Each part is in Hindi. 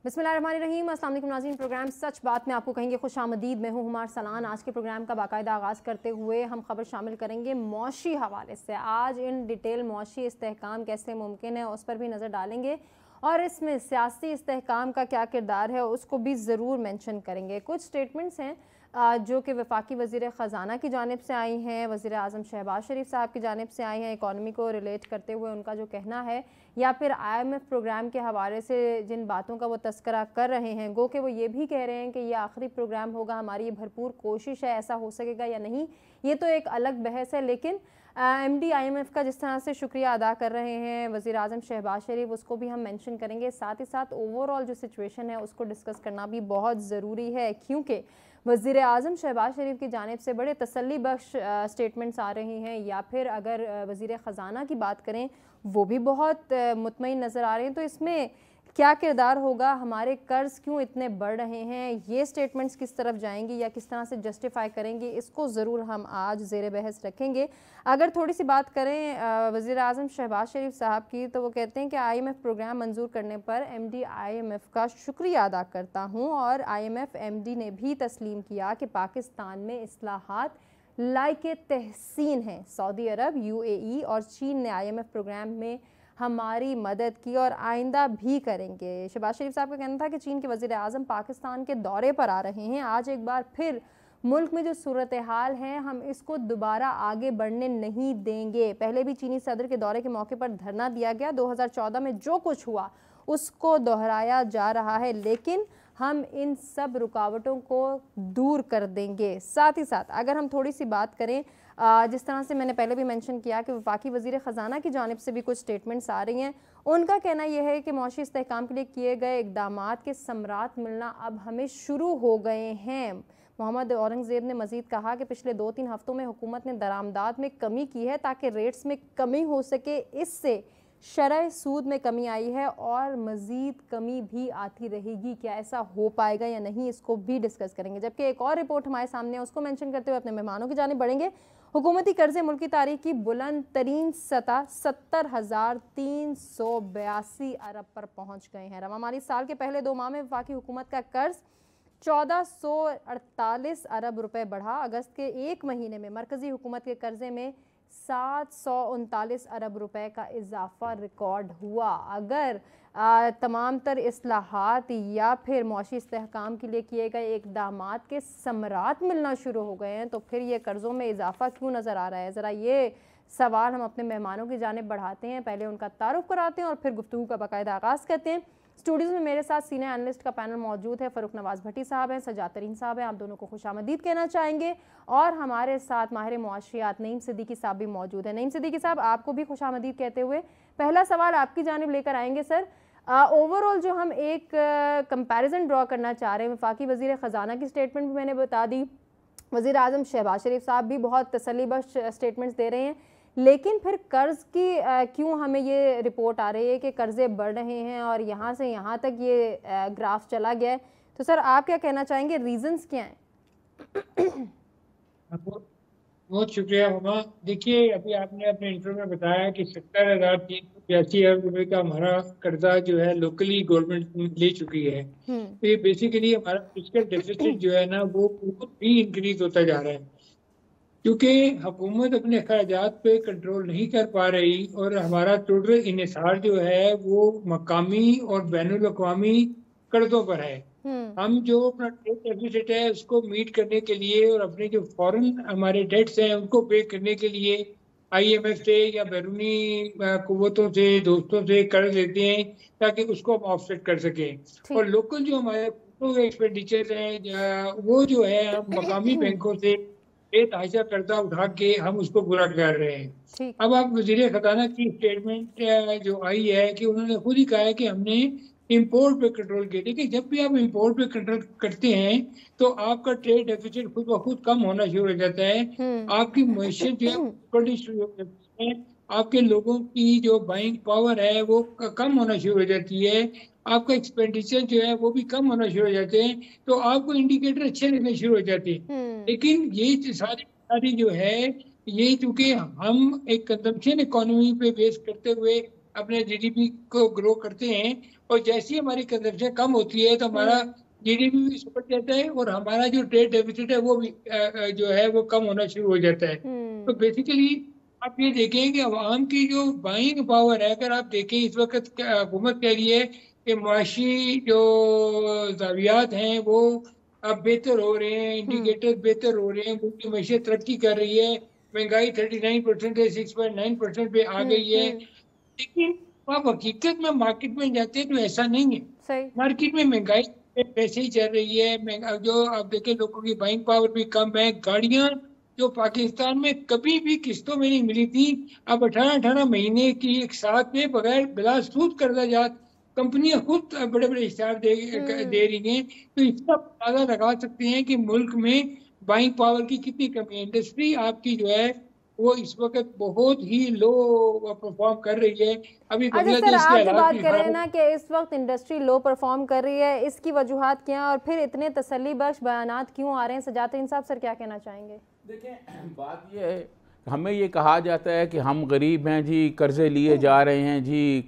बिस्मिल्लाहिर्रहमानिर्रहीम। अस्सलाम वालेकुम नाज़रीन, प्रोग्राम सच बात में आपको कहेंगे खुशामदीद। मैं हूँ हुमार सलान। आज के प्रोग्राम का बाकायदा आगाज़ करते हुए हम खबर शामिल करेंगे मौशी हवाले से। आज इन डिटेल मौशी इस्तेहकाम कैसे मुमकिन है उस पर भी नज़र डालेंगे और इसमें सियासी इस्तेहकाम का क्या किरदार है उसको भी ज़रूर मेंशन करेंगे। कुछ स्टेटमेंट्स हैं जो कि वफाकी वज़ीर ख़ज़ाना की जानिब से आई हैं, वज़ीर आज़म शहबाज शरीफ साहब की जानिब से आई हैं। इकॉनमी को रिलेट करते हुए उनका जो कहना है या फिर IMF प्रोग्राम के हवाले से जिन बातों का वो तस्करा कर रहे हैं, गो कि वो ये भी कह रहे हैं कि ये आखिरी प्रोग्राम होगा, हमारी ये भरपूर कोशिश है, ऐसा हो सकेगा या नहीं ये तो एक अलग बहस है। लेकिन MD IMF का जिस तरह से शुक्रिया अदा कर रहे हैं वज़ीर आज़म शहबाज शरीफ, उसको भी हम मेंशन करेंगे। साथ ही साथ ओवरऑल जो सिचुएशन है उसको डिस्कस करना भी बहुत ज़रूरी है, क्योंकि वज़ीर आज़म शहबाज शरीफ की जानिब से बड़े तसल्ली बख्श स्टेटमेंट्स आ रही हैं, या फिर अगर वज़ीर ख़ज़ाना की बात करें वो भी बहुत मुतमईन नज़र आ रहे हैं। तो इसमें क्या किरदार होगा, हमारे कर्ज़ क्यों इतने बढ़ रहे हैं, ये स्टेटमेंट्स किस तरफ जाएंगी या किस तरह से जस्टिफाई करेंगे, इसको ज़रूर हम आज ज़ेर बहस रखेंगे। अगर थोड़ी सी बात करें वज़ीर आज़म शहबाज शरीफ साहब की, तो वो कहते हैं कि IMF प्रोग्राम मंजूर करने पर MD IMF का शुक्रिया अदा करता हूँ और IMF MD ने भी तस्लीम किया कि पाकिस्तान में इस्लाहात लायके तहसीन हैं। सऊदी अरब, UAE और चीन ने IMF प्रोग्राम में हमारी मदद की और आइंदा भी करेंगे। शहबाज शरीफ साहब का कहना था कि चीन के वज़ीर आज़म पाकिस्तान के दौरे पर आ रहे हैं। आज एक बार फिर मुल्क में जो सूरत हाल है हम इसको दोबारा आगे बढ़ने नहीं देंगे। पहले भी चीनी सदर के दौरे के मौके पर धरना दिया गया। 2014 में जो कुछ हुआ उसको दोहराया जा रहा है, लेकिन हम इन सब रुकावटों को दूर कर देंगे। साथ ही साथ अगर हम थोड़ी सी बात करें, जिस तरह से मैंने पहले भी मेंशन किया कि वफाकी वज़ीर ख़ज़ाना की जानिब से भी कुछ स्टेटमेंट्स आ रही हैं। उनका कहना यह है कि मौशी इस्तेहकाम के लिए किए गए इक़दामात के समरात मिलना अब हमें शुरू हो गए हैं। मोहम्मद औरंगज़ेब ने मज़ीद कहा कि पिछले 2-3 हफ्तों में हुकूमत ने दरामदात में कमी की है ताकि रेट्स में कमी हो सके। इससे शरह सूद में कमी आई है और मज़ीद कमी भी आती रहेगी। क्या ऐसा हो पाएगा या नहीं, इसको भी डिस्कस करेंगे। जबकि एक और रिपोर्ट हमारे सामने है, उसको मेंशन करते हुए अपने मेहमानों की जानिब बढ़ेंगे। हुकूमती कर्जे मुल्क की तारीख की बुलंद तरीन सतह 70,382 अरब पर पहुँच गए हैं। रवा माली साल के पहले 2 माह में वफाकी हुकूमत का कर्ज 1448 अरब रुपए बढ़ा। अगस्त के 1 महीने में मरकज़ी हुकूमत के कर्जे में 739 अरब रुपए का इजाफा रिकॉर्ड हुआ। अगर तमाम तर इस्लाहात या फिर मौशी इस्तेहकाम के लिए किए गए इक़दामात के समरात मिलना शुरू हो गए हैं तो फिर ये कर्ज़ों में इजाफा क्यों नज़र आ रहा है, ज़रा ये सवाल हम अपने मेहमानों की जानिब बढ़ाते हैं। पहले उनका तारुफ कराते हैं और फिर गुफ्तगू का बाकायदा आगाज़ करते हैं। स्टूडियोज़ में मेरे साथ सीनियर एनालिस्ट का पैनल मौजूद है। फ़रूख नवाज़ भट्टी साहब हैं, सजाद तरीन साहब हैं, आप दोनों को खुशामदीद कहना चाहेंगे। और हमारे साथ माहिर मुआशियात नईम सिद्दीकी साहब भी मौजूद है। नईम सिद्दीकी साहब, आपको भी खुशामदीद कहते हुए पहला सवाल आपकी जानिब लेकर आएंगे। सर, ओवरऑल जो हम एक कंपैरिजन ड्रॉ करना चाह रहे हैं, वफाकी वज़ीर ख़ज़ाना की स्टेटमेंट भी मैंने बता दी, वज़ीर आज़म शहबाज शरीफ साहब भी बहुत तसल्ली बख्श स्टेटमेंट्स दे रहे हैं, लेकिन फिर कर्ज़ की क्यों हमें ये रिपोर्ट आ रही है कि कर्ज़े बढ़ रहे हैं और यहाँ से यहाँ तक ये ग्राफ चला गया है। तो सर आप क्या कहना चाहेंगे, रीज़न्स क्या हैं? बहुत शुक्रिया हुमा। देखिए, अभी आपने अपने इंटरव्यू में बताया कि 70,382 अरब रुपए का हमारा कर्जा जो है लोकली गवर्नमेंट ले चुकी है। तो ये बेसिकली हमारा फिस्कल डेफिसिट जो है ना वो बहुत भी इंक्रीज होता जा रहा है, क्योंकि हुकूमत अपने अखराजात पे कंट्रोल नहीं कर पा रही और हमारा टोटल इन्हिसार जो है वो मकामी और बैनुल अक़वामी कर्जों पर है। हम जो अपना ट्रेड डेफिसिट है उसको मीट करने के लिए और अपने जो फॉरेन हमारे डेट्स हैं उनको पे करने के लिए IMF से या बैरूनी कुव्वतों से, दोस्तों से कर्ज लेते हैं ताकि उसको हम ऑफसेट कर सकें। और लोकल जो हमारे एक्सपेंडिचर हैं वो जो है हम मकामी बैंकों से बेतहाशा कर्जा उठा के हम उसको पूरा कर रहे हैं। अब आप वज़ीर ख़ज़ाना की स्टेटमेंट जो आई है कि उन्होंने खुद ही कहा है कि हमने इंपोर्ट पे कंट्रोल किया। देखिए, जब भी आप इंपोर्ट पे कंट्रोल करते हैं तो आपका ट्रेड डेफिसिट खुद ब खुद कम होना शुरू हो जाता है, आपकी मैशियत जो है बढ़नी शुरू हो जाती है, आपके लोगों की जो बाइंग पावर है वो कम होना शुरू हो जाती है, आपका एक्सपेंडिचर जो है वो भी कम होना शुरू हो जाते हैं, तो आपको इंडिकेटर अच्छे लगने शुरू हो जाते हैं। लेकिन ये सारी जो है ये चूंकि हम एक कंजम्पशन इकोनॉमी पे बेस करते हुए अपने जीडीपी को ग्रो करते हैं, और जैसे ही हमारी कंजप्शन कम होती है तो हमारा जीडीपी भी सुधर जाता है और हमारा जो ट्रेड डेफिसिट है वो भी जो है वो कम होना शुरू हो जाता है। तो बेसिकली आप ये देखें कि आवाम की जो बाइंग पावर है, अगर आप देखें इस वक्त हुकूमत कह रही है कि मुआशी जो ज़ावियात हैं वो अब बेहतर हो रहे हैं, इंडिकेटर बेहतर हो रहे हैं, मुल्क मैशियत तरक्की कर रही है, महंगाई 39% है, 6.9% पे आ गई है। लेकिन आप हकीकत में मार्केट में जाते हैं तो ऐसा नहीं है। मार्केट में महंगाई वैसे ही चल रही है, जो आप देखें लोगों की बाइंग पावर भी कम है। गाड़ियां जो पाकिस्तान में कभी भी किस्तों में नहीं मिली थी, अब 18-18 महीने की एक साथ में बगैर बिला सूद कर्जाजात कंपनियां खुद बड़े बड़े इश्तेहार दे रही हैं। तो इसका अंदाजा लगा सकते हैं कि मुल्क में बाइंग पावर की कितनी कमी है। इंडस्ट्री आपकी जो है वो इस वक्त बहुत ही लो परफॉर्म कर रही है। अभी अच्छा सर, बांग्लादेश आप के जो हालात बात भी कर रहे हैं खराब ना कि इस वक्त इंडस्ट्री लो परफॉर्म कर रही है, इसकी वजूहात क्या हैं और फिर इतने तसल्ली बख्श बयानात क्यों आ रहे हैं? सजातुद्दीन साहब सर क्या कहना चाहेंगे? देखें, बात ये है, हमें ये कहा जाता है कि हम गरीब हैं जी, कर्जे लिए जा रहे हैं जी,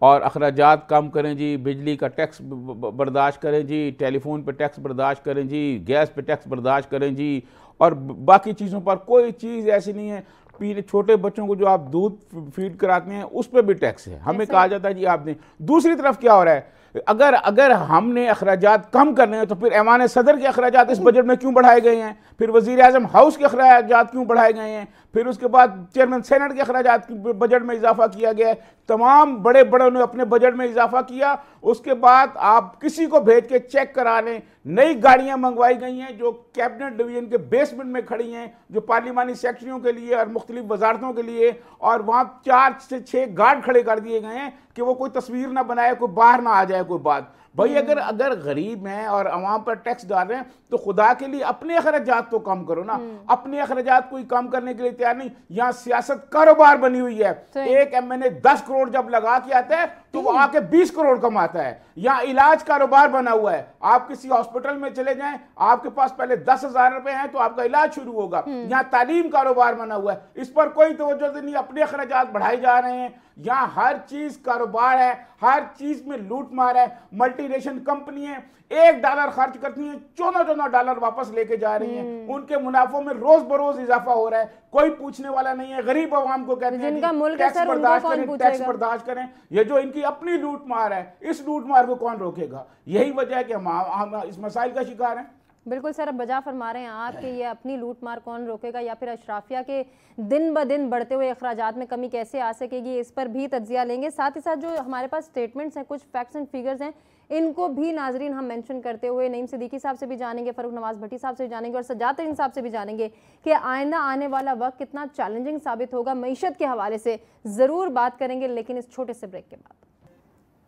और अखराजात कम करें जी, बिजली का टैक्स बर्दाश्त करें जी, टेलीफोन पे टैक्स बर्दाश्त करें जी, गैस पे टैक्स बर्दाश्त करें जी, और बाकी चीज़ों पर कोई चीज़ ऐसी नहीं है। पीले छोटे बच्चों को जो आप दूध फीड कराते हैं उस पर भी टैक्स है। हमें कहा जाता है जी आप दें। दूसरी तरफ क्या हो रहा है, अगर हमने अखराजात कम करने हैं तो फिर ऐवान सदर के अखराजात इस बजट में क्यों बढ़ाए गए हैं, फिर वज़ीर आज़म हाउस के अखराजात क्यों बढ़ाए गए हैं, फिर उसके बाद चेयरमैन सेनेट के अखराजात बजट में इजाफा किया गया है। तमाम बड़े बड़ों ने अपने बजट में इजाफा किया। उसके बाद आप किसी को भेज के चेक करा लें, नई गाड़ियां मंगवाई गई हैं जो कैबिनेट डिवीजन के बेसमेंट में खड़ी हैं, जो पार्लिमानी सेक्रेटरियों के लिए और मुख्तलिफ वजारतों के लिए, और वहां 4 से 6 गार्ड खड़े कर दिए गए हैं कि वो कोई तस्वीर ना बनाए, कोई बाहर ना आ जाए कोई बात। भाई अगर गरीब हैं और अवाम पर टैक्स डाल रहे हैं तो खुदा के लिए अपने अखराजात तो कम करो ना। अपने अखराजात कोई कम करने के लिए तैयार नहीं। यहाँ सियासत कारोबार बनी हुई है। एक एमएनए 10 करोड़ जब लगा के आता है तो वो आके 20 करोड़ कमाता है। यहाँ इलाज कारोबार बना हुआ है। आप किसी हॉस्पिटल में चले जाएं, आपके पास पहले 10,000 रुपए हैं तो आपका इलाज शुरू होगा। यहाँ तालीम कारोबार बना हुआ है, इस पर कोई तवज्जो नहीं। अपने अखराजात बढ़ाए जा रहे हैं। यहाँ हर चीज कारोबार है, हर चीज में लूट मार है। मल्टीनेशनल कंपनी है, $1 खर्च करती हैं, $14 वापस लेके जा रही हैं। उनके मुनाफों में रोज बरोज इजाफा हो रहा है। कोई पूछने वाला नहीं है। गरीब आवाम को कहते हैं टैक्स बर्दाश्त करें, टैक्स बर्दाश्त करें। ये जो इनकी अपनी लूट मार है, इस लूट मार को कौन रोकेगा? यही वजह है कि हम इस मसाइल का शिकार हैं। बिल्कुल सर, अब बजा फरमा रहे हैं आप कि ये अपनी लूट मार कौन रोकेगा, या फिर अशराफिया के दिन ब दिन बढ़ते हुए अखराजात में कमी कैसे आ सकेगी, इस पर भी तज्जिया लेंगे। साथ ही साथ जो हमारे पास स्टेटमेंट्स हैं, कुछ फैक्ट्स एंड फिगर्स हैं, इनको भी नाजरीन हम मेंशन करते हुए नईम सिद्दीकी साहब से भी जानेंगे, फ़रूक नवाज भट्टी साहब से भी जानेंगे और सजातुद्दीन साहब से भी जानेंगे कि आइंदा आने वाला वक्त कितना चैलेंजिंग साबित होगा मईशत के हवाले से। ज़रूर बात करेंगे, लेकिन इस छोटे से ब्रेक के बाद।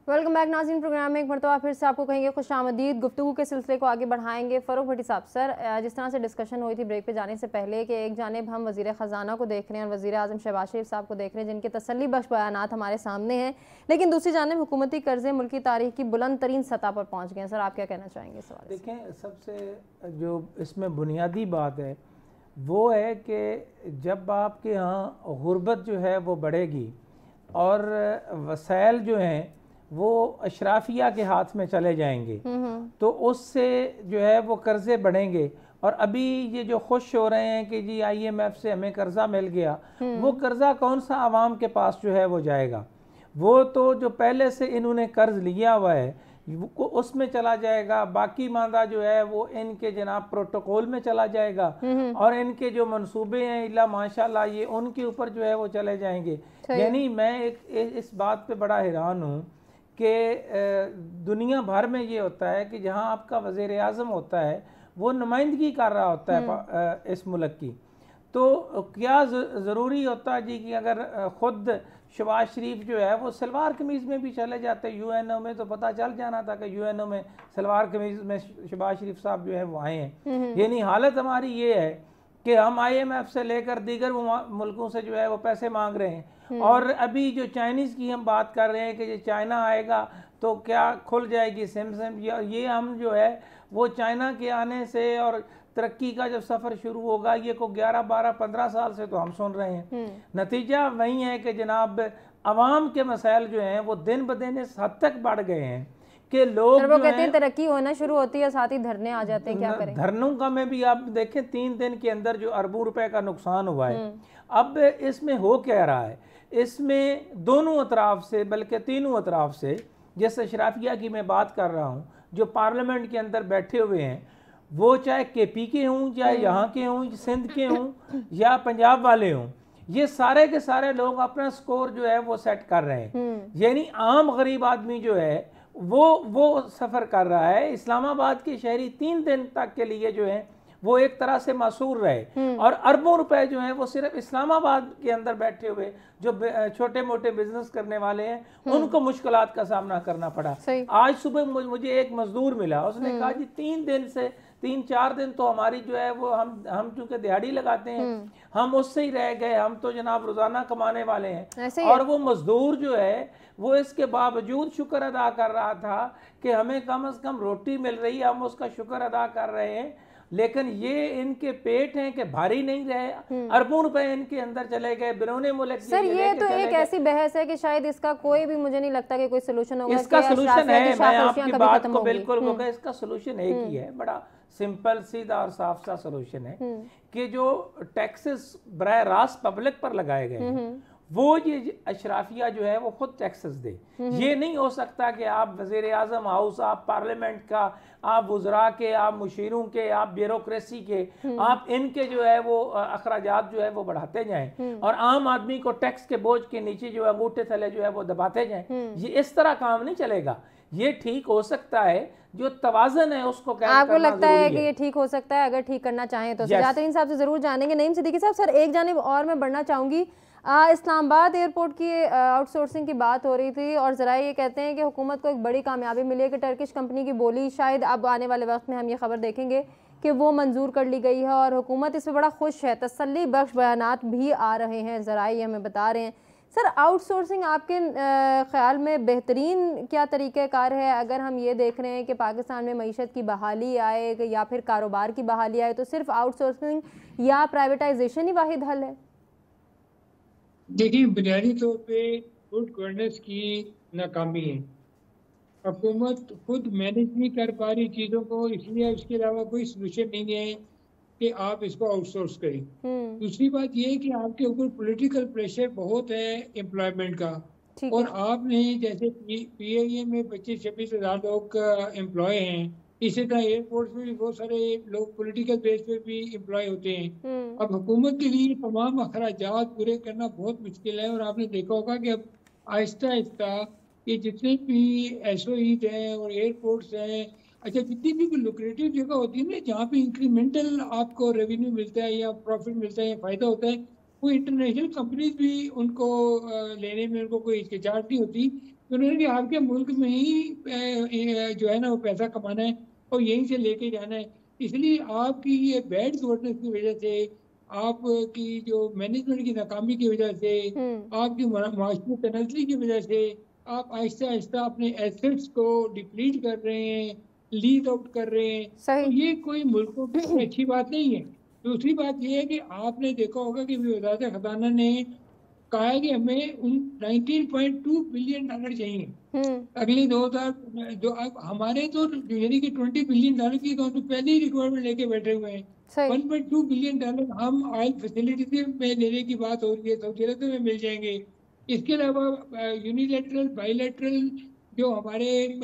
वेलकम बैक नाज़रीन, प्रोग्राम में एक मरतबा फिर से आपको कहेंगे खुशामदीद। गुफ्तगू के सिलसिले को आगे बढ़ाएंगे। फ़रूक भट्टी साहब, सर जिस तरह से डिस्कशन हुई थी ब्रेक पे जाने से पहले कि एक जानिब हम वज़ीर ख़जाना को देख रहे हैं और वज़ीर आज़म शहबाज शरीफ साहब को देख रहे हैं जिनके तसल्ली बख्श बयानात हमारे सामने हैं, लेकिन दूसरी जानिब हुकूमती कर्जे मुल्क की तारीख की बुलंद तरीन सतह पर पहुँच गए हैं। सर आप क्या कहना चाहेंगे इस सवाल? देखें, सबसे जो इसमें बुनियादी बात है वो है कि जब आपके यहाँ गुर्बत जो है वो बढ़ेगी और वसाइल जो हैं वो अशराफिया के हाथ में चले जाएंगे तो उससे जो है वो कर्जे बढ़ेंगे। और अभी ये जो खुश हो रहे हैं कि जी IMF से हमें कर्जा मिल गया, वो कर्जा कौन सा आवाम के पास जो है वो जाएगा? वो तो जो पहले से इन्होंने कर्ज लिया हुआ है वो उसमें चला जाएगा। बाकी मांदा जो है वो इनके जनाब प्रोटोकॉल में चला जाएगा और इनके जो मंसूबे हैं इल्ला माशाल्लाह ये उनके ऊपर जो है वो चले जाएंगे। यानी मैं इस बात पे बड़ा हैरान हूँ कि दुनिया भर में ये होता है कि जहाँ आपका वज़ीर आज़म होता है वो नुमाइंदगी कर रहा होता है इस मुल्क की, तो क्या ज़रूरी होता है जी कि अगर ख़ुद शहबाज शरीफ जो है वो सलवार कमीज़ में भी चले जाते UNO में, तो पता चल जाना था कि UNO में सलवार कमीज़ में शहबाज शरीफ साहब जो है वो आए हैं। यानी हालत हमारी ये है कि हम IMF से लेकर दीगर मुल्कों से जो है वो पैसे मांग रहे हैं। और अभी जो चाइनीज़ की हम बात कर रहे हैं कि चाइना आएगा तो क्या खुल जाएगी सिम ये हम जो है वो चाइना के आने से और तरक्की का जब सफ़र शुरू होगा ये को 11, 12, 15 साल से तो हम सुन रहे हैं। नतीजा वही है कि जनाब आवाम के मसाइल जो हैं वो दिन ब दिन इस हद तक बढ़ गए हैं कि लोग वो कहते हैं तरक्की होना शुरू होती है साथ ही धरने आ जाते हैं, क्या करें। धरनों का में भी आप देखें 3 दिन के अंदर जो अरबों रुपए का नुकसान हुआ है। अब इसमें हो क्या रहा है, इसमें दोनों अतराफ से, बल्कि तीनों अतराफ से, जैसे अशराफिया की मैं बात कर रहा हूँ, जो पार्लियामेंट के अंदर बैठे हुए हैं, वो चाहे KP के हों, चाहे यहाँ के हों, सिंध के हों या पंजाब वाले हों, ये सारे के सारे लोग अपना स्कोर जो है वो सेट कर रहे हैं। यानी आम गरीब आदमी जो है वो सफ़र कर रहा है। इस्लामाबाद के शहरी 3 दिन तक के लिए जो है वो एक तरह से मासूर रहे, और अरबों रुपए जो हैं वो सिर्फ इस्लामाबाद के अंदर बैठे हुए जो छोटे मोटे बिजनेस करने वाले हैं उनको मुश्किलात का सामना करना पड़ा। आज सुबह मुझे एक मजदूर मिला, उसने कहा जी 3-4 दिन तो हमारी जो है वो हम चूंकि दिहाड़ी लगाते हैं, हम उससे ही रह गए, हम तो जनाब रोजाना कमाने वाले हैं। और वो मजदूर जो है वो इसके बावजूद शुक्र अदा कर रहा था कि हमें कम से कम रोटी मिल रही है, हम उसका शुक्र अदा कर रहे हैं। लेकिन ये इनके पेट हैं कि भारी नहीं रहे, अरबों रुपए इनके अंदर चले गए बिरोने मुल्क। सर ये तो एक ऐसी बहस है कि शायद इसका कोई भी, मुझे नहीं लगता कि कोई सोल्यूशन होगा। इसका सोल्यूशन है, मैं आपकी बात को बिल्कुल कहूँगा, इसका सोल्यूशन एक ही है, बड़ा सिंपल सीधा और साफ सा सोल्यूशन है कि जो टैक्सेस बराह रास्त पब्लिक पर लगाए गए हैं वो ये अशराफिया जो है वो खुद टैक्सेस दे। ये नहीं हो सकता कि आप वज़ीर आज़म हाउस, आप पार्लियामेंट का, आप वज़रा के, आप मुशीरों के, आप ब्यूरोक्रेसी के, आप इनके जो है वो अखराजात जो है वो बढ़ाते जाएं और आम आदमी को टैक्स के बोझ के नीचे जो है अंगूठे थले जो है वो दबाते जाएं। ये इस तरह काम नहीं चलेगा। ये ठीक हो सकता है, जो तवाज़न है उसको कायम आपको करना लगता है ज़रूरी कि ये ठीक हो सकता है अगर ठीक करना चाहें तो। जातरीन साहब से जरूर जानेंगे। नईम सिद्दीकी साहब, सर एक जानिब और मैं बढ़ना चाहूँगी, इस्लामाबाद एयरपोर्ट की आउटसोर्सिंग की बात हो रही थी और ज़रा ये कहते हैं कि हुकूमत को एक बड़ी कामयाबी मिली है कि टर्किश कंपनी की बोली शायद अब आने वाले वक्त में हम ये खबर देखेंगे कि वो मंजूर कर ली गई है और हुकूमत इस पर बड़ा खुश है। तसल्ली बख्श बयानात भी आ रहे हैं, ज़रा ये हमें बता रहे हैं। सर आउटसोर्सिंग आपके ख़्याल में बेहतरीन क्या तरीक़ाकार है? अगर हम ये देख रहे हैं कि पाकिस्तान में मईशत की बहाली आए या फिर कारोबार की बहाली आए तो सिर्फ आउटसोर्सिंग या प्राइवेटाइजेशन ही वाहिद हल है? देखिए, बुनियादी तौर पे गुड गवर्नेंस की नाकामी है। हुकूमत खुद मैनेज नहीं कर पा रही चीज़ों को, इसलिए उसके अलावा कोई सोल्यूशन नहीं है कि आप इसको आउटसोर्स करें। दूसरी बात यह है कि आपके ऊपर पॉलिटिकल प्रेशर बहुत है एम्प्लॉयमेंट का, और आपने जैसे PIA में 25-26 हज़ार लोग एम्प्लॉय हैं, इसी तरह एयरपोर्ट में भी बहुत सारे लोग पॉलिटिकल बेस पे भी एम्प्लॉय होते हैं। अब हुकूमत के लिए तमाम अखराजात पूरे करना बहुत मुश्किल है, और आपने देखा होगा कि अब आहिस्ता आहिस्ता ये जितने भी SOEs हैं और एयरपोर्ट्स हैं, अच्छा जितनी भी लुक्रेटिव जगह होती है ना जहाँ पे इंक्रीमेंटल आपको रेवेन्यू मिलता है या प्रॉफिट मिलता है या फ़ायदा होता है, वो इंटरनेशनल कंपनीज भी उनको लेने में उनको कोई हिचकिचाहट नहीं होती। उन्होंने आपके मुल्क में ही जो है ना वो पैसा कमाना है और यहीं से लेके जाना है। इसलिए आपकी ये बैड गवर्नेंस की वजह से, आपकी जो मैनेजमेंट की नाकामी की वजह से, आपकी माशी तनज़ली की वजह से आप आहिस्ता आहिस्ता अपने एसेट्स को डिप्लीट कर रहे हैं, लीज आउट कर रहे हैं। तो ये कोई मुल्कों की अच्छी बात नहीं है। दूसरी बात ये है कि आपने देखा होगा कि वज़ारत ख़ज़ाना ने कहा है कि हमें 19.2 बिलियन डॉलर चाहिए अगले 2000 हमारे तो यानी कि 20 बिलियन डॉलर की तो पहले ही रिक्वायरमेंट लेके बैठे हुए हैं। 1.2 बिलियन डॉलर हम ऑयल फैसिलिटी में लेने की बात हो रही है, सऊदी अरब में मिल जाएंगे। इसके अलावा यूनिलैटरल बायलैटरल जो हमारे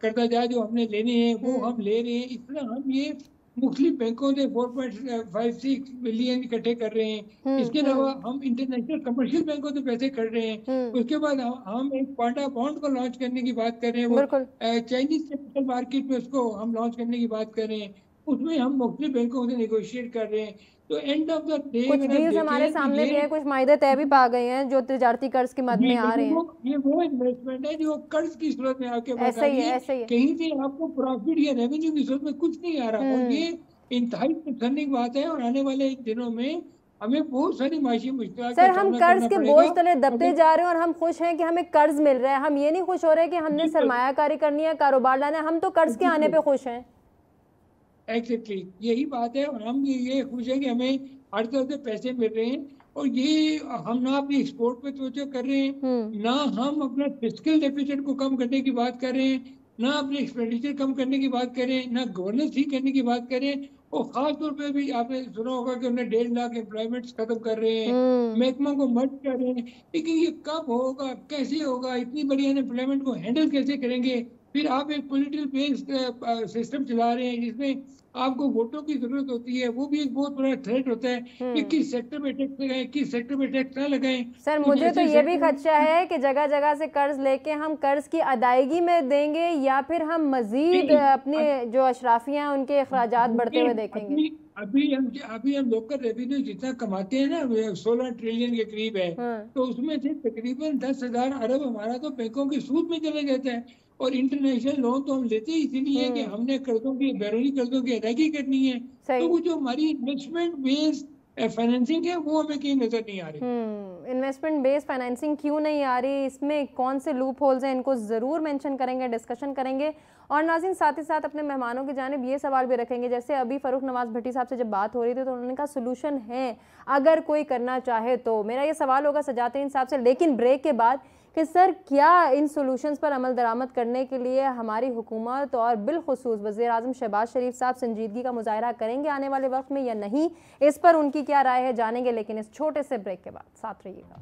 कर्जा जो हमने लेने हैं वो हम ले रहे हैं। इस तरह हम ये मुख्तलिफ बैंकों से 4.56 बिलियन इकट्ठे कर रहे हैं। इसके अलावा हम इंटरनेशनल कमर्शियल बैंकों से पैसे कर रहे हैं। उसके बाद हम एक पाटा बॉन्ड को लॉन्च करने की बात कर रहे हैं, वो चाइनीज कैपिटल मार्केट में उसको हम लॉन्च करने की बात कर रहे हैं। उसमें हम मुख्तलिफ बैंकों से नेगोशिएट कर रहे हैं। तो एंड ऑफ द डे कुछ डील्स हमारे सामने भी है, कुछ मायदे तय भी पा गए हैं जो तिजारती कर्ज के मद में आ रहे हैं। ये वो इन्वेस्टमेंट है जो कर्ज की सूरत में आपके पास ऐसे ही है। कहीं से आपको प्रॉफिट या रेवेन्यू की सूरत में कुछ नहीं आ रहा, और ये इंतहाई कंसर्निंग बात है। और आने वाले दिनों में हमें बहुत सारी माशी मुश्किलात सर, हम कर्ज के बोझ तले दबते जा रहे हैं और हम खुश हैं कि हमें कर्ज मिल रहा है। हम ये नहीं खुश हो रहे कि हमने सरमायाकारी करनी है, कारोबार लाना है। हम तो कर्ज के आने पे खुश हैं। एग्जैक्टली यही बात है। और हम ये खुश है कि हमें हर तरह से पैसे मिल रहे हैं। और ये हम ना अपनी एक्सपोर्ट पे तवज्जो कर रहे हैं, ना हम अपना फिस्कल डेफिसिट को कम करने की बात कर रहे हैं, ना अपने एक्सपेंडिचर कम करने की बात कर रहे हैं, ना गवर्नेंस ठीक करने की बात कर रहे हैं। और खास तौर पे भी आपने सुना होगा कि उन्हें 1.5 लाख एम्प्लॉयमेंट्स खत्म कर रहे हैं, महकमा को मर्ज कर रहे हैं। लेकिन ये कब होगा, कैसे होगा, इतनी बड़ी अनएम्प्लॉयमेंट को हैंडल कैसे करेंगे? फिर आप एक पॉलिटिकल बेस्ड सिस्टम चला रहे हैं जिसमें आपको वोटों की जरूरत होती है, वो भी एक बहुत बड़ा थ्रेट होता है कि किस सेक्टर में टैक्स लगाएं, किस सेक्टर में टैक्स ना लगाएं। सर मुझे तो ये भी खदशा है कि जगह जगह से कर्ज लेके हम कर्ज की अदायगी में देंगे या फिर हम मजीद अपने जो अशराफियां उनके अखराजात बढ़ते हुए देखेंगे। अभी हम लोकल रेवेन्यू जितना कमाते हैं ना, 16 ट्रिलियन के करीब है, तो उसमें से तकरीबन 10,000 अरब हमारा तो बैंकों की सूद में चले जाता है। और इंटरनेशनल लोन तो हम लेते ही इसीलिए कि हमने कर्जों की, बैरूनी कर्जों की अदायगी करनी है। तो वो जो हमारी इन्वेस्टमेंट बेस्ड फाइनेंसिंग है वो हमें कहीं नजर नहीं आ रही। इन्वेस्टमेंट बेस्ड फाइनेंसिंग क्यों नहीं आ रही, इसमें कौन से लूप होल्स हैं, इनको ज़रूर मेंशन करेंगे, डिस्कशन करेंगे। और नाज़रीन साथ ही साथ अपने मेहमानों की जानिब ये सवाल भी रखेंगे, जैसे अभी फ़ारूक नवाज़ भट्टी साहब से जब बात हो रही थी तो उन्होंने कहा सोल्यूशन है अगर कोई करना चाहे तो। मेरा ये सवाल होगा सजातीन साहब से, लेकिन ब्रेक के बाद, कि सर क्या इन सोल्यूशंस पर अमल दरामद करने के लिए हमारी हुकूमत और बिलखुसूस वज़ीर-ए-आज़म शहबाज शरीफ साहब संजीदगी का मुजाहरा करेंगे आने वाले वक्त में या नहीं, इस पर उनकी क्या राय है जानेंगे, लेकिन इस छोटे से ब्रेक के बाद। साथ रहिएगा।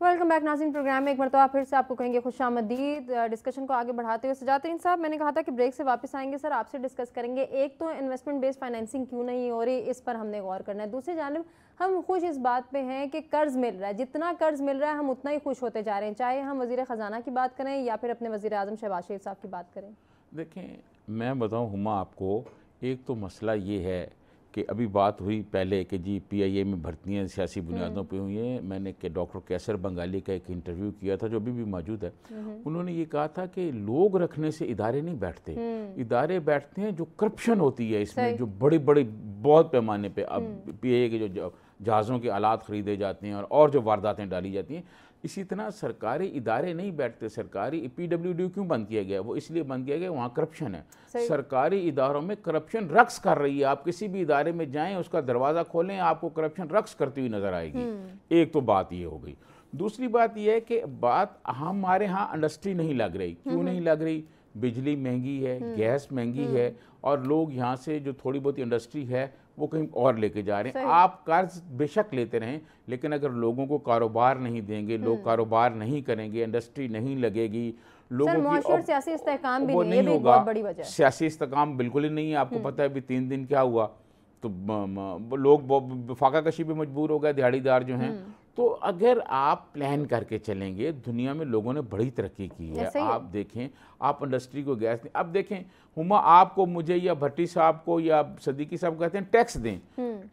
वेलकम बैक नाज़रीन, प्रोग्राम में एक मरतबा फिर से आपको कहेंगे खुशामदीद। डिस्कशन को आगे बढ़ाते हुए सजातीन साहब, मैंने कहा था कि ब्रेक से वापस आएंगे सर, आपसे डिस्कस करेंगे। एक तो इन्वेस्टमेंट बेस्ड फाइनेंसिंग क्यों नहीं हो रही, इस पर हमने गौर करना है। दूसरी जानिब हम खुश इस बात पे हैं कि कर्ज मिल रहा है, जितना कर्ज मिल रहा है हम उतना ही खुश होते जा रहे हैं, चाहे हम वज़ीर ख़जाना की बात करें या फिर अपने वज़ीर-ए-आज़म शहबाज शरीफ साहब की बात करें। देखें, मैं बताऊँ हुमा आपको, एक तो मसला ये है कि अभी बात हुई पहले कि जी PIA में भर्तियाँ सियासी बुनियादों पे हुई हैं। मैंने कि डॉक्टर कैसर बंगाली का एक इंटरव्यू किया था जो अभी भी मौजूद है। उन्होंने ये कहा था कि लोग रखने से इदारे नहीं बैठते, इदारे बैठते हैं जो करप्शन होती है इसमें, जो बड़ी बड़ी बहुत पैमाने पे अब PIA के जो जहाज़ों के आलात ख़रीदे जाते हैं और जो वारदातें डाली जाती हैं, इसी तरह सरकारी इदारे नहीं बैठते। सरकारी PWD क्यों बंद किया गया? वो इसलिए बंद किया गया, वहाँ करप्शन है। सरकारी इदारों में करप्शन रक्स कर रही है। आप किसी भी इदारे में जाएं, उसका दरवाज़ा खोलें, आपको करप्शन रक्स करती हुई नज़र आएगी। एक तो बात ये हो गई। दूसरी बात यह है कि बात हमारे यहाँ इंडस्ट्री नहीं लग रही। क्यों नहीं लग रही? बिजली महंगी है, गैस महंगी है, और लोग यहाँ से जो थोड़ी बहुत इंडस्ट्री है वो कहीं और लेके जा रहे हैं। आप कर्ज बेशक लेते रहें, लेकिन अगर लोगों को कारोबार नहीं देंगे, लोग कारोबार नहीं करेंगे, इंडस्ट्री नहीं लगेगी, लोगों की सियासी इस्तेहकाम भी वो नहीं होगा। बहुत बड़ी वजह सियासी इस्तेहकाम बिल्कुल ही नहीं है। आपको पता है अभी 3 दिन क्या हुआ, तो लोग फाका कशी पे मजबूर हो गए, दिहाड़ीदार जो हैं। तो अगर आप प्लान करके चलेंगे, दुनिया में लोगों ने बड़ी तरक्की की है। आप देखें, आप इंडस्ट्री को गैस दें। अब देखें हुमा, आपको, मुझे या भट्टी साहब को या सदीकी साहब कहते हैं टैक्स दें।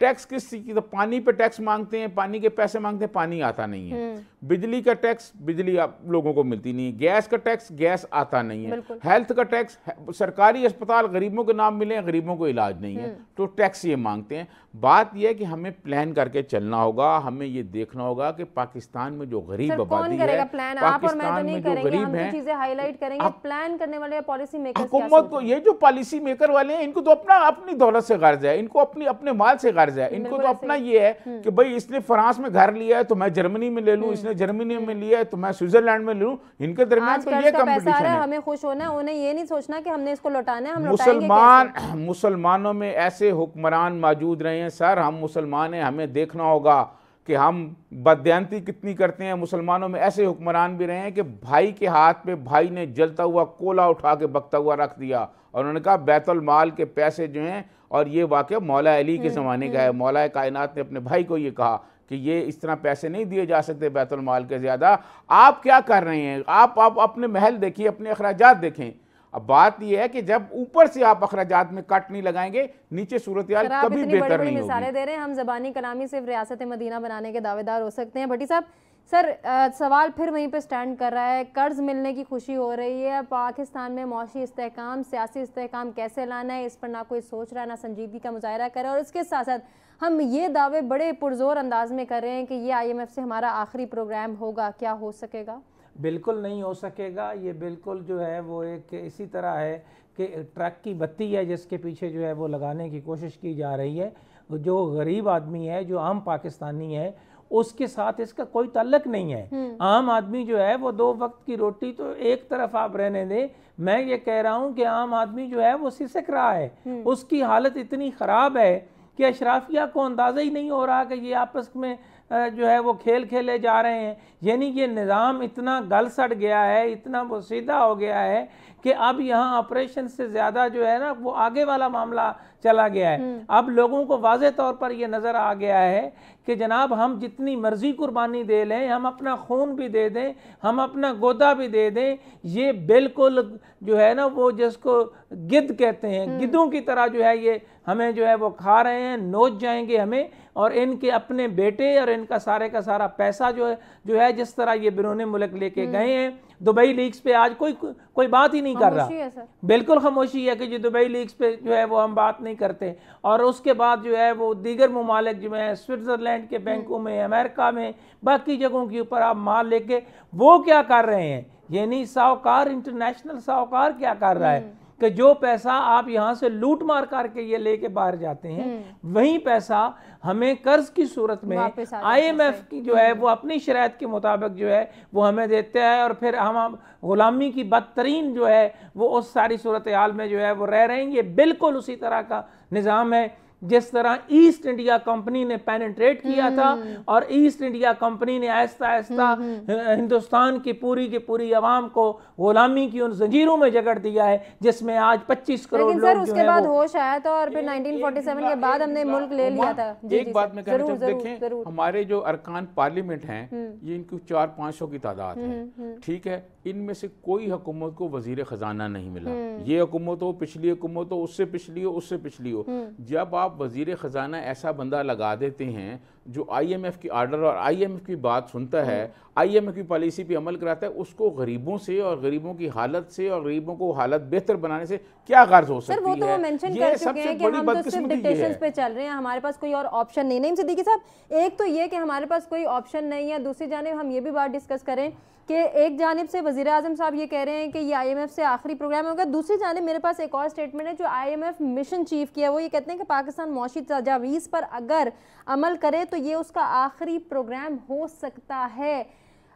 टैक्स किस चीज़ की? तो पानी पे टैक्स मांगते हैं, पानी के पैसे मांगते हैं, पानी आता नहीं है। बिजली का टैक्स, बिजली आप लोगों को मिलती नहीं है। गैस का टैक्स, गैस आता नहीं है। हेल्थ का टैक्स, सरकारी अस्पताल गरीबों के नाम मिले, गरीबों को इलाज नहीं है, तो टैक्स ये मांगते हैं। बात यह है कि हमें प्लान करके चलना होगा। हमें ये देखना होगा कि पाकिस्तान में जो गरीब आबादी है, पाकिस्तान में जो गरीब है, चीजें हाईलाइट करेंगे। प्लान करने वाले पॉलिसी मेकर्स, हुकूमत को, ये जो पॉलिसी मेकर वाले हैं, इनको तो अपनी दौलत से गर्ज है, इनको अपने माल से गर्ज है। इनको तो अपना ये है कि भाई इसने फ्रांस में घर लिया है तो मैं जर्मनी में ले लूं, इसने जर्मनी में लिया है तो मैं स्विट्जरलैंड में ले लूं। इनके दरमियान तो ये कंपटीशन है। हमें खुश होना है, उन्हें ये नहीं सोचना कि हमने इसको लौटाना है। हम मुसलमानों में ऐसे हुक्मरान मौजूद रहे हैं सर, हम मुसलमान हैं, हमें देखना होगा कि हम बदयांती कितनी करते हैं। मुसलमानों में ऐसे हुक्मरान भी रहे हैं कि भाई के हाथ में भाई ने जलता हुआ कोला उठा के बकता हुआ रख दिया, और उन्होंने कहा बैतुल माल के पैसे जो हैं, और ये वाक़या मौला अली के ज़माने का है। मौला कायनात ने अपने भाई को ये कहा कि ये इस तरह पैसे नहीं दिए जा सकते बैतुल माल के ज़्यादा। आप क्या कर रहे हैं? आप अपने महल देखिए, अपने अखराजात देखें। अब बात यह है कि जब ऊपर से आप अखराजात में कट नहीं लगाएंगे, नीचे सूरत हाल कभी बेहतर नहीं होगी। मिसालें दे रहे हैं, हम ज़बानी कलामी सिर्फ रियासत मदीना बनाने के दावेदार हो सकते हैं। भट्टी साहब, सर सवाल फिर वहीं पे स्टैंड कर रहा है। कर्ज मिलने की खुशी हो रही है, पाकिस्तान में मौशी इस्तेहकाम, सियासी इस्तेहकाम कैसे लाना है, इस पर ना कोई सोच रहा है, ना संजीदगी का मुजाहरा कर रहा है। और इसके साथ साथ हम ये दावे बड़े पुरजोर अंदाज में कर रहे हैं कि ये IMF से हमारा आखिरी प्रोग्राम होगा। क्या हो सकेगा? बिल्कुल नहीं हो सकेगा। ये बिल्कुल जो है वो एक इसी तरह है कि ट्रक की बत्ती है जिसके पीछे जो है वो लगाने की कोशिश की जा रही है। जो गरीब आदमी है, जो आम पाकिस्तानी है, उसके साथ इसका कोई ताल्लुक नहीं है। आम आदमी जो है वो 2 वक्त की रोटी तो एक तरफ आप रहने दें, मैं ये कह रहा हूँ कि आम आदमी जो है वो सिसक रहा है, उसकी हालत इतनी ख़राब है कि अशराफिया को अंदाज़ा ही नहीं हो रहा कि ये आपस में जो है वो खेल खेले जा रहे हैं। यानी ये निज़ाम इतना गल सड़ गया है, इतना वो सीधा हो गया है कि अब यहाँ ऑपरेशन से ज़्यादा जो है ना वो आगे वाला मामला चला गया है। अब लोगों को वाज़े तौर पर ये नज़र आ गया है कि जनाब हम जितनी मर्ज़ी कुर्बानी दे लें, हम अपना खून भी दे दें, हम अपना गोदा भी दे दें, ये बिल्कुल जो है ना वो जिसको गिद्ध कहते हैं, गिद्धों की तरह जो है ये हमें जो है वो खा रहे हैं, नोच जाएंगे हमें। और इनके अपने बेटे और इनका सारे का सारा पैसा जो है जिस तरह ये बिरूने मुल्क लेके गए हैं। दुबई लीग्स पे आज कोई बात ही नहीं कर रहा, बिल्कुल खामोशी है कि जो दुबई लीग्स पे जो है वो हम बात नहीं करते। और उसके बाद जो है वो दीगर ममालिक जो है स्विट्ज़रलैंड के बैंकों में, अमेरिका में, बाकी जगहों के ऊपर आप माल लेके वो क्या कर रहे हैं, यानी साहूकार, इंटरनेशनल साहूकार क्या कर रहा है कि जो पैसा आप यहाँ से लूट मार करके ये लेके बाहर जाते हैं, वही पैसा हमें कर्ज की सूरत में IMF की जो है वो अपनी शराइत के मुताबिक जो है वो हमें देते हैं, और फिर हम गुलामी की बदतरीन जो है वो उस सारी सूरत हाल में जो है वो रह रहे हैं। ये बिल्कुल उसी तरह का निज़ाम है जिस तरह ईस्ट इंडिया कंपनी ने पेनिट्रेट किया था, और ईस्ट इंडिया कंपनी ने आहिस्ता आहिस्ता हिंदुस्तान की पूरी आवाम को गुलामी की उन जंजीरों में जकड़ दिया है जिसमें आज 25 करोड़ लोग सर उसके बाद होश आया था और फिर 1947 के बाद हमने मुल्क ले लिया था। एक बात मैं कहना चाहूँ, देखें हमारे जो अरकान पार्लियामेंट हैं ये इनकी 400-500 की तादाद है, ठीक है, इनमें से कोई हुकूमत को वजीर खजाना नहीं मिला। ये हुकूमत हो, पिछली हुकूमत हो, उससे पिछली हो, उससे पिछली हो, जब आप वजीर खजाना ऐसा बंदा लगा देते हैं जो IMF की आर्डर और IMF की बात सुनता है, IMF की पॉलिसी पे अमल कराता है, उसको गरीबों से और गरीबों की हालत से और गरीबों को हालत बेहतर बनाने से क्या गर्ज हो सकती है? सर वो तो वो मेंशन कर चुके हैं कि हम तो सिर्फ डिक्टेशंस पे चल रहे हैं, हमारे पास कोई और ऑप्शन नहीं। नहीं सिद्दीकी साहब, एक तो ये कि हमारे पास कोई ऑप्शन नहीं है, दूसरी जानिब हम ये भी बात डिस्कस करें कि एक जानिब से वज़ीर आज़म साहब ये कह रहे हैं कि ये IMF से आखिरी प्रोग्राम होगा, दूसरी जानिब मेरे पास एक और स्टेटमेंट है जो IMF मिशन चीफ की है, वो ये कहते हैं कि पाकिस्तान मौशी तजावीज़ पर अगर अमल करे तो ये उसका आखिरी प्रोग्राम हो सकता है।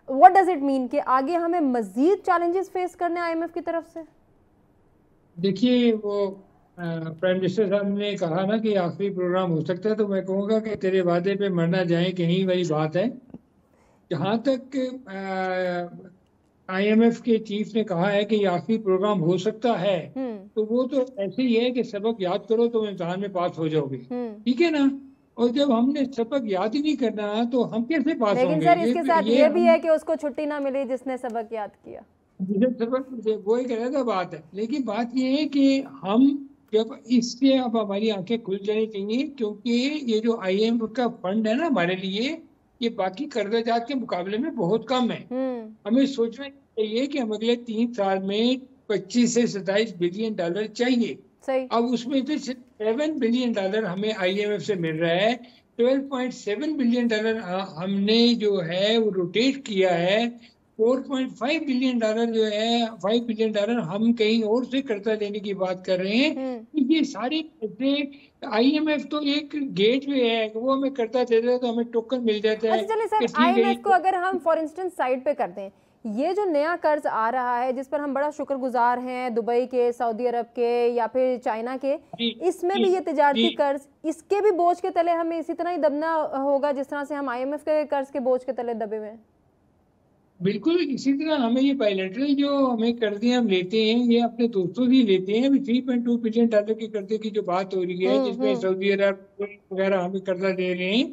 व्हाट डज इट मीन कि आगे हमें मजीद चैलेंजेस फेस करने IMF की तरफ से? देखिए वो प्राइम मिनिस्टर साहब ने कहा ना कि आखिरी प्रोग्राम हो सकता है, तो मैं कहूँगा कि तेरे वादे पे मरना जाए कहीं वाली बात है। जहाँ तक IMF के चीफ ने कहा है कि ये आखिरी प्रोग्राम हो सकता है, तो वो तो ऐसे ही है कि सबक याद करो तो इम्तिहान में पास हो जाओगे, ठीक है ना। और जब हमने सबक याद ही नहीं करना तो हम कैसे पास होंगे? लेकिन सर इसके साथ ये भी है कि उसको छुट्टी ना मिली जिसने सबक याद किया, वो एक अलग बात है। लेकिन बात ये है कि हम जब इससे अब हमारी आंखें खुल जानी चाहिए, क्योंकि ये जो IMF का फंड है ना हमारे लिए, ये बाकी कर्ज़दार के मुकाबले में बहुत कम है। हमें सोचना चाहिए कि हम अगले 3 साल में 25 से 27 बिलियन डॉलर चाहिए। सही। अब उसमें तो 7 बिलियन डॉलर हमें IMF से मिल रहा है, 12.7 बिलियन डॉलर हमने जो है वो रोटेट किया है, 4.5 बिलियन डॉलर जो है 5 बिलियन डॉलर हम कहीं और से कर्जा लेने की बात कर रहे हैं। ये सारे पैसे IMF तो एक गेट वे है, वो हमें कर्जा दे देता है तो हमें टोकन मिल जाता है। अच्छा चलिए सर, IMF को अगर हम फॉर इंस्टेंस साइड पे कर दें, ये जो नया कर्ज आ रहा है जिस पर हम बड़ा शुक्रगुजार हैं, दुबई के, सऊदी अरब के या फिर चाइना के, इसमें भी ये तिजारती कर्ज, इसके भी बोझ के तले हमें इसी तरह ही दबना होगा जिस तरह से हम IMF के कर्ज के बोझ के तले दबे हुए हैं? बिल्कुल इसी तरह हमें ये बायलैटरल जो हमें कर्जे हम लेते हैं, ये अपने दोस्तों से लेते हैं। अभी 3.2 बिलियन डॉलर के कर्जे की जो बात हो रही है, जिसमें सऊदी अरब वगैरह हमें कर्जा दे रहे हैं,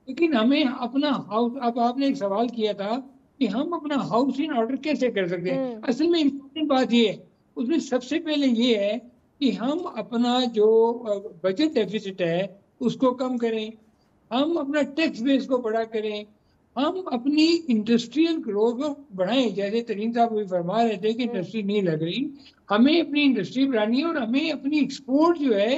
लेकिन हमें अपना हाउस, अब आपने एक सवाल किया था कि हम अपना हाउस इन ऑर्डर कैसे कर सकते हैं। असल में इम्पोर्टेंट बात ये है, उसमें सबसे पहले ये है कि हम अपना जो बजट डेफिसिट है उसको कम करें, हम अपना टैक्स बेस को बड़ा करें, हम अपनी इंडस्ट्रियल ग्रोथ को बढ़ाएं। जैसे तरीन साहब भी फरमा रहे थे कि इंडस्ट्री नहीं लग रही, हमें अपनी इंडस्ट्री बढ़ानी है और हमें अपनी एक्सपोर्ट जो है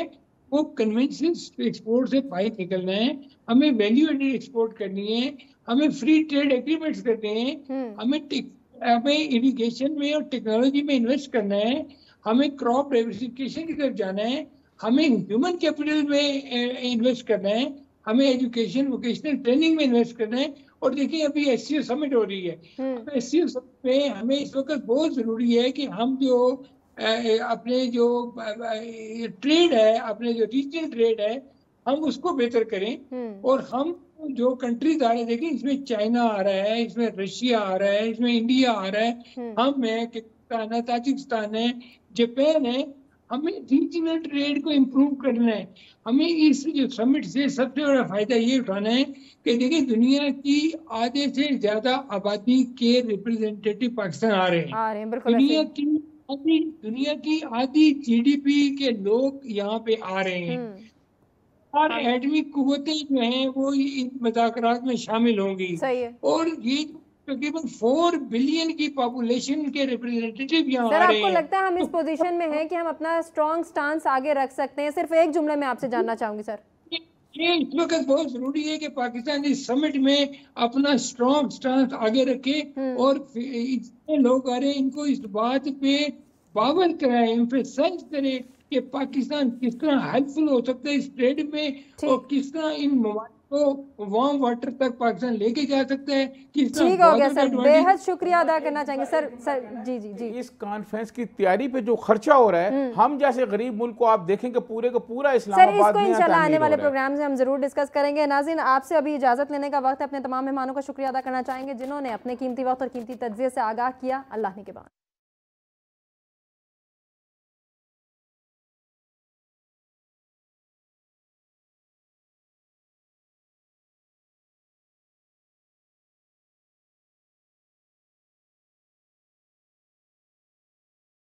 वो कन्वेंशनल एक्सपोर्ट से बाहर निकलना है, हमें वैल्यू एडेड एक्सपोर्ट करनी है, हमें फ्री ट्रेड एग्रीमेंट्स करने हैं, हमें इरिगेशन में और टेक्नोलॉजी में इन्वेस्ट करना है, हमें क्रॉप डाइवर्सिफिकेशन की तरफ जाना है, हमें ह्यूमन कैपिटल में इन्वेस्ट करना है, हमें एजुकेशन वोकेशनल ट्रेनिंग में इन्वेस्ट करना है। और देखिए अभी SCO समिट हो रही है, SCO समिट में हमें इस वक्त बहुत जरूरी है कि हम जो अपने जो ट्रेड है, अपने जो रीजनल ट्रेड है, हम उसको बेहतर करें। और हम जो कंट्रीज आ रहे हैं, देखिए इसमें चाइना आ रहा है, इसमें रशिया आ रहा है, इसमें इंडिया आ रहा है, हम है, किर्गिस्तान है, ताजिकिस्तान है, जापान है। हमें रीजनल ट्रेड को इम्प्रूव करना है। हमें इस जो समिट से सबसे बड़ा फायदा ये उठाना है कि देखिए दुनिया की आधे से ज्यादा आबादी के रिप्रेजेंटेटिव पाकिस्तान आ रहे हैं। दुनिया की आधी GDP के लोग यहाँ पे आ रहे हैं और एटमी कुव्वतें जो हैं वो इन मुज़ाकरात में शामिल होंगी। सही है। और ये तकरीबन 4 बिलियन की पॉपुलेशन के रिप्रेजेंटेटिव यहाँ आ रहे हैं। आपको लगता है हम इस पोजीशन में हैं कि हम अपना स्ट्रॉन्ग स्टांस आगे रख सकते हैं? सिर्फ एक जुमले में आपसे जानना चाहूंगी सर। ये इस वक्त बहुत जरूरी है कि पाकिस्तान इस समिट में अपना स्ट्रॉन्ग स्टांस आगे रखे और इतने लोग आ रहे हैं इनको इस बात पे बावर कराए, एम्फेसाइज करे कि पाकिस्तान किस तरह हेल्पफुल हो सकता है इस ट्रेड में और किस तरह इन ममालिक को वार्म वाटर तक पाकिस्तान लेके जा सकता है। ठीक हो गया सर, बेहद शुक्रिया अदा करना चाहेंगे सर। जी जी जी। इस कॉन्फ्रेंस की तैयारी पे जो खर्चा हो रहा है, हम जैसे गरीब मुल्क को आप देखेंगे पूरे का पूरा इस्लामाबाद सर, इसको इंशाल्लाह आने वाले प्रोग्राम से हम जरूर डिस्कस करेंगे। नाज़रीन, आपसे अभी इजाजत लेने का वक्त है। अपने तमाम मेहमानों का शुक्रिया अदा करना चाहेंगे जिन्होंने अपने कीमती वक्त और कीमती तज्जिये से आगाह किया। अल्लाह ने के बाद।